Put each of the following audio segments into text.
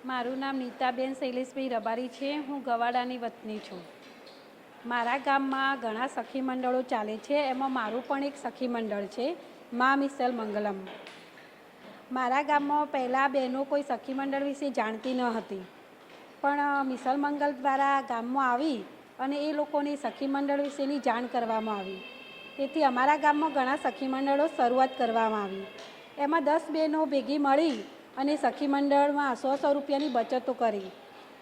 મારું નામ નીતાબેન શૈલેષભાઈ રબારી છે। હું ગવાડાની વતની છું। મારા ગામમાં ઘણા સખી મંડળો ચાલે છે। એમાં મારું પણ એક સખી મંડળ છે, મા મિસલ મંગલમ। મારા ગામમાં પહેલાં બહેનો કોઈ સખી મંડળ વિશે જાણતી ન હતી, પણ મિસલ મંગલ દ્વારા ગામમાં આવી અને એ લોકોને સખી મંડળ વિશેની જાણ કરવામાં આવી। તેથી અમારા ગામમાં ઘણા સખી મંડળો શરૂઆત કરવામાં આવી। એમાં 10 બહેનો ભેગી મળી અને સખી મંડળમાં 100 રૂપિયાની બચતો કરી।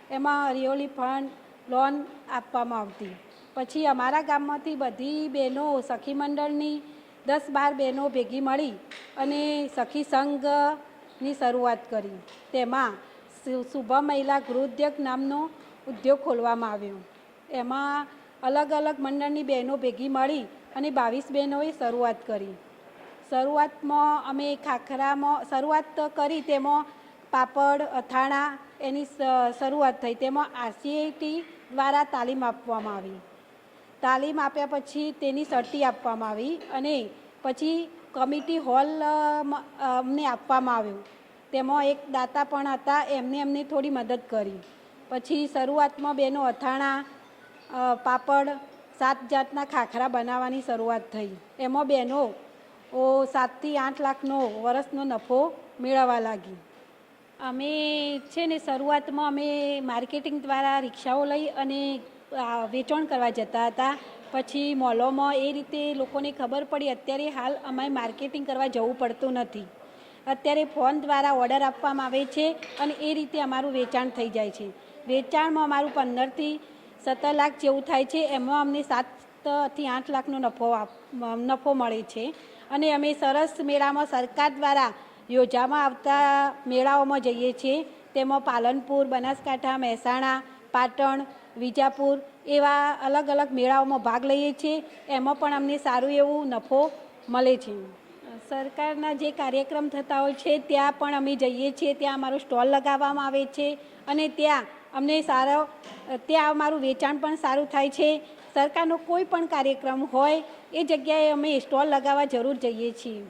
એમાં હરિયોળી ફંડ લોન આપવામાં આવતી। પછી અમારા ગામમાંથી બધી બહેનો સખી મંડળની 10-12 બહેનો ભેગી મળી અને સખી સંઘની શરૂઆત કરી। તેમાં શુભ મહિલા ગૃહોદ્યોગ નામનો ઉદ્યોગ ખોલવામાં આવ્યો। એમાં અલગ અલગ મંડળની બહેનો ભેગી મળી અને 22 બહેનોએ શરૂઆત કરી। શરૂઆતમાં અમે ખાખરામાં શરૂઆત કરી, તેમાં પાપડ અથાણા એની શરૂઆત થઈ। તેમાં RCIT દ્વારા તાલીમ આપવામાં આવી। તાલીમ આપ્યા પછી તેની સર્ટી આપવામાં આવી અને પછી કમિટી હોલ અમને આપવામાં આવ્યો। તેમાં એક દાતા પણ હતા, એમને થોડી મદદ કરી। પછી શરૂઆતમાં બહેનો અથાણા, પાપડ, 7 જાતના ખાખરા બનાવવાની શરૂઆત થઈ। એમાં બહેનો 7 થી 8 લાખનો વર્ષનો નફો મેળવવા લાગી। અમે છે ને શરૂઆતમાં અમે માર્કેટિંગ દ્વારા રિક્ષાઓ લઈ અને વેચાણ કરવા જતા હતા। પછી મોલોમાં એ રીતે લોકોને ખબર પડી, અત્યારે હાલ અમારે માર્કેટિંગ કરવા જવું પડતું નથી। અત્યારે ફોન દ્વારા ઓર્ડર આપવામાં આવે છે અને એ રીતે અમારું વેચાણ થઈ જાય છે। વેચાણમાં અમારું 15 થી 17 લાખ જેવું થાય છે। એમાં અમને 7 થી 8 લાખનો નફો મળે છે। અને અમે સરસ મેળામાં સરકાર દ્વારા યોજવામાં આવતા મેળાઓમાં જઈએ છીએ। તેમાં પાલનપુર, બનાસકાંઠા, મહેસાણા, પાટણ, વિજાપુર એવા અલગ અલગ મેળાઓમાં ભાગ લઈએ છીએ। એમાં પણ અમને સારું એવું નફો મળે છે। સરકારના જે કાર્યક્રમ થતા હોય છે ત્યાં પણ અમે જઈએ છીએ। ત્યાં અમારો સ્ટોલ લગાવવામાં આવે છે અને ત્યાં અમને ત્યાં અમારું વેચાણ પણ સારું થાય છે। સરકારનો કોઈ પણ કાર્યક્રમ હોય એ જગ્યાએ અમે સ્ટોલ લગાવવા જરૂર જઈએ છીએ।